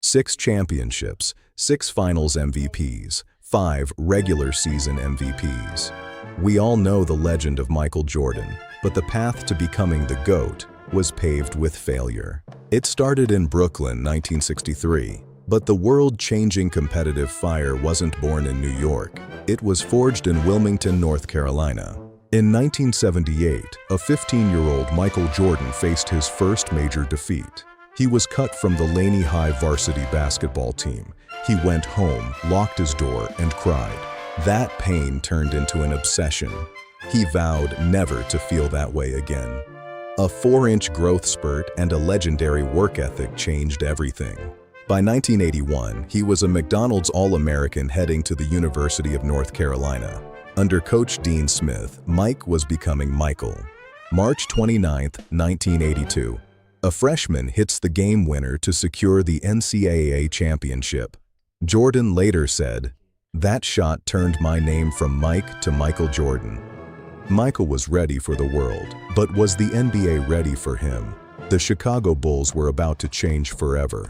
6 championships, 6 finals MVPs, 5 regular season MVPs. We all know the legend of Michael Jordan, but the path to becoming the GOAT was paved with failure. It started in Brooklyn, 1963, but the world-changing competitive fire wasn't born in New York. It was forged in Wilmington, North Carolina. In 1978, a 15-year-old Michael Jordan faced his first major defeat. He was cut from the Laney High varsity basketball team. He went home, locked his door, and cried. That pain turned into an obsession. He vowed never to feel that way again. A 4-inch growth spurt and a legendary work ethic changed everything. By 1981, he was a McDonald's All-American heading to the University of North Carolina. Under Coach Dean Smith, Mike was becoming Michael. March 29, 1982. A freshman hits the game winner to secure the NCAA championship. Jordan later said, "That shot turned my name from Mike to Michael Jordan." Michael was ready for the world, but was the NBA ready for him? The Chicago Bulls were about to change forever.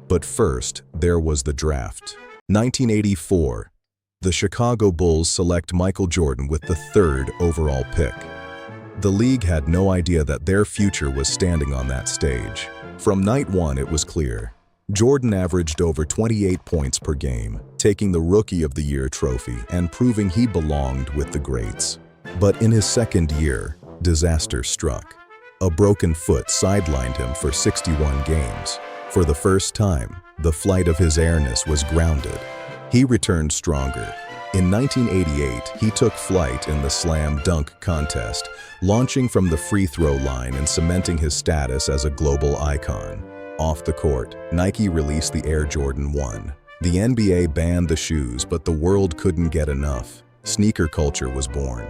But first, there was the draft. 1984. The Chicago Bulls select Michael Jordan with the 3rd overall pick. The league had no idea that their future was standing on that stage. From night one, it was clear. Jordan averaged over 28 points per game, taking the Rookie of the Year trophy and proving he belonged with the greats. But in his second year, disaster struck. A broken foot sidelined him for 61 games. For the first time, the flight of his airness was grounded. He returned stronger. In 1988, he took flight in the slam dunk contest, launching from the free throw line and cementing his status as a global icon. Off the court, Nike released the Air Jordan 1. The NBA banned the shoes, but the world couldn't get enough. Sneaker culture was born.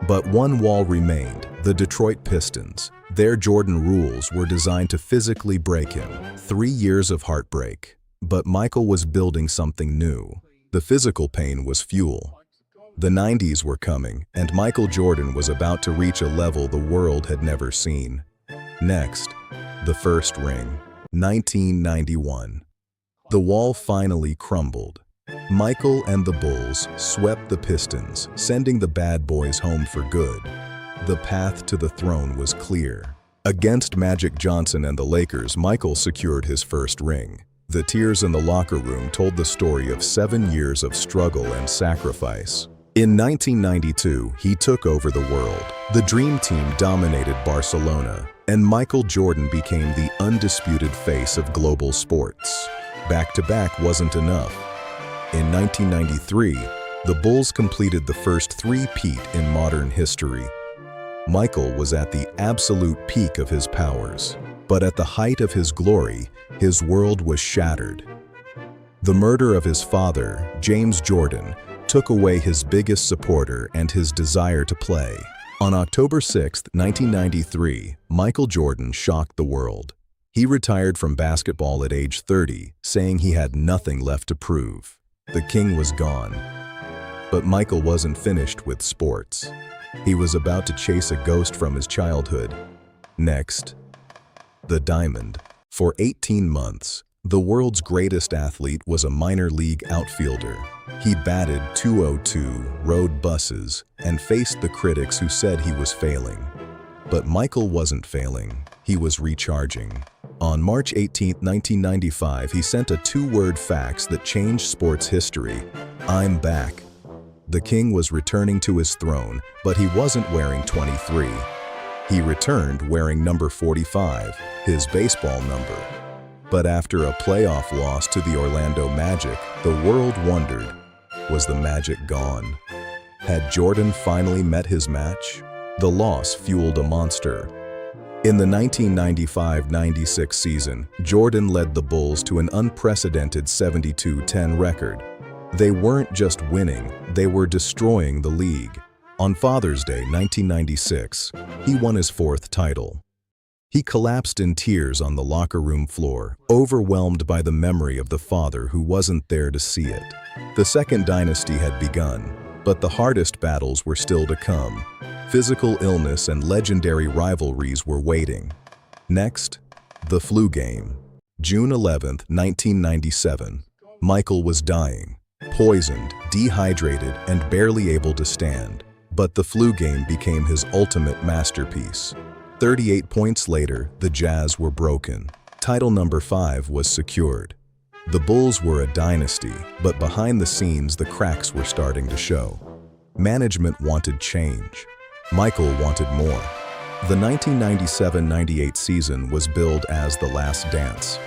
But one wall remained, the Detroit Pistons. Their Jordan rules were designed to physically break him. 3 years of heartbreak. But Michael was building something new. The physical pain was fuel. The 90s were coming, and Michael Jordan was about to reach a level the world had never seen. Next, the first ring. 1991. The wall finally crumbled. Michael and the Bulls swept the Pistons, sending the bad boys home for good. The path to the throne was clear. Against Magic Johnson and the Lakers, Michael secured his first ring. The tears in the locker room told the story of 7 years of struggle and sacrifice. In 1992, he took over the world. The Dream Team dominated Barcelona, and Michael Jordan became the undisputed face of global sports. Back-to-back wasn't enough. In 1993, the Bulls completed the first three-peat in modern history. Michael was at the absolute peak of his powers, but at the height of his glory, his world was shattered. The murder of his father, James Jordan, took away his biggest supporter and his desire to play. On October 6, 1993, Michael Jordan shocked the world. He retired from basketball at age 30, saying he had nothing left to prove. The king was gone. But Michael wasn't finished with sports. He was about to chase a ghost from his childhood. Next, the diamond. For 18 months, the world's greatest athlete was a minor league outfielder. He batted .202, rode buses, and faced the critics who said he was failing. But Michael wasn't failing. He was recharging. On March 18, 1995, he sent a 2-word fax that changed sports history. "I'm back." The king was returning to his throne, but he wasn't wearing 23. He returned wearing number 45, his baseball number. But after a playoff loss to the Orlando Magic, the world wondered, was the magic gone? Had Jordan finally met his match? The loss fueled a monster. In the 1995-96 season, Jordan led the Bulls to an unprecedented 72-10 record. They weren't just winning, they were destroying the league. On Father's Day 1996, he won his 4th title. He collapsed in tears on the locker room floor, overwhelmed by the memory of the father who wasn't there to see it. The second dynasty had begun, but the hardest battles were still to come. Physical illness and legendary rivalries were waiting. Next, the flu game. June 11, 1997. Michael was dying, poisoned, dehydrated, and barely able to stand. But the flu game became his ultimate masterpiece. 38 points later, the Jazz were broken. Title number 5 was secured. The Bulls were a dynasty, but behind the scenes, the cracks were starting to show. Management wanted change. Michael wanted more. The 1997-98 season was billed as the last dance.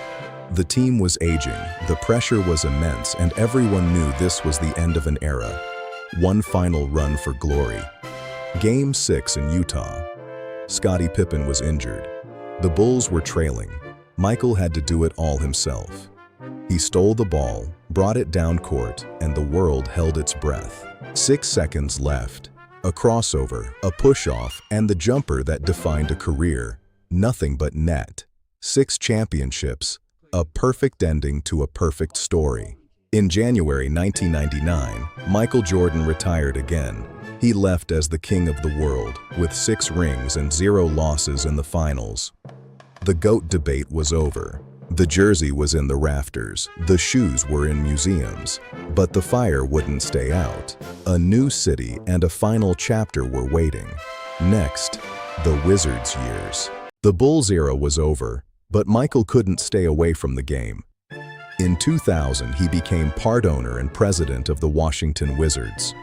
The team was aging, the pressure was immense, and everyone knew this was the end of an era. One final run for glory. Game 6 in Utah. Scottie Pippen was injured. The Bulls were trailing. Michael had to do it all himself. He stole the ball, brought it down court, and the world held its breath. 6 seconds left. A crossover, a push-off, and the jumper that defined a career. Nothing but net. 6 championships. A perfect ending to a perfect story. In January 1999, Michael Jordan retired again. He left as the king of the world, with 6 rings and 0 losses in the finals. The GOAT debate was over. The jersey was in the rafters, the shoes were in museums, but the fire wouldn't stay out. A new city and a final chapter were waiting. Next, the Wizards' years. The Bulls era was over, but Michael couldn't stay away from the game. In 2000, he became part owner and president of the Washington Wizards.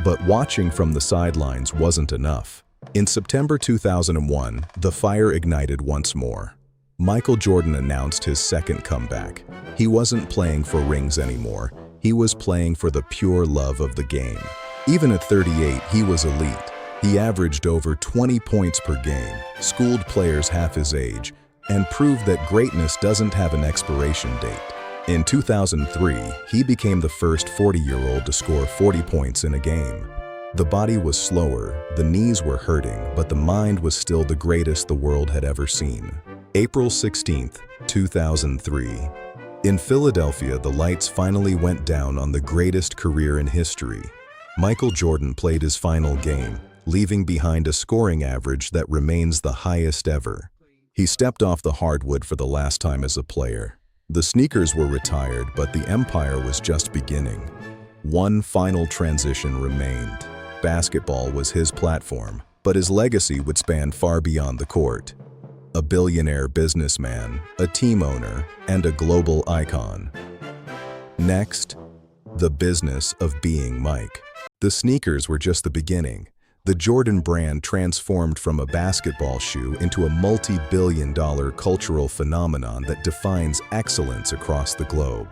But watching from the sidelines wasn't enough. In September 2001, the fire ignited once more. Michael Jordan announced his second comeback. He wasn't playing for rings anymore. He was playing for the pure love of the game. Even at 38, he was elite. He averaged over 20 points per game, schooled players half his age, and proved that greatness doesn't have an expiration date. In 2003, he became the first 40-year-old to score 40 points in a game. The body was slower, the knees were hurting, but the mind was still the greatest the world had ever seen. April 16, 2003. In Philadelphia, the lights finally went down on the greatest career in history. Michael Jordan played his final game, leaving behind a scoring average that remains the highest ever. He stepped off the hardwood for the last time as a player. The sneakers were retired, but the empire was just beginning. One final transition remained. Basketball was his platform, but his legacy would span far beyond the court. A billionaire businessman, a team owner, and a global icon. Next, the business of being Mike. The sneakers were just the beginning. The Jordan brand transformed from a basketball shoe into a multi-billion-dollar cultural phenomenon that defines excellence across the globe.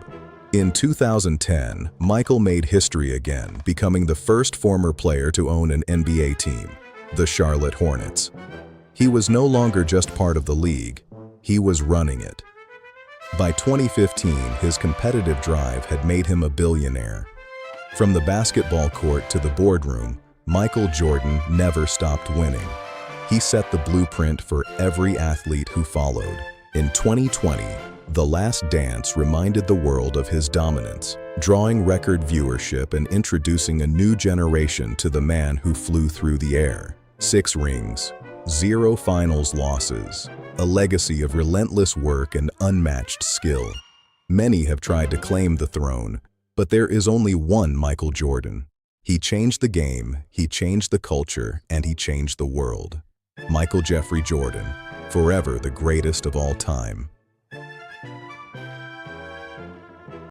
In 2010, Michael made history again, becoming the first former player to own an NBA team, the Charlotte Hornets. He was no longer just part of the league, he was running it. By 2015, his competitive drive had made him a billionaire. From the basketball court to the boardroom, Michael Jordan never stopped winning. He set the blueprint for every athlete who followed. In 2020, The Last Dance reminded the world of his dominance, drawing record viewership and introducing a new generation to the man who flew through the air. 6 rings, 0 finals losses, a legacy of relentless work and unmatched skill. Many have tried to claim the throne, but there is only one Michael Jordan. He changed the game, he changed the culture, and he changed the world. Michael Jeffrey Jordan, forever the greatest of all time.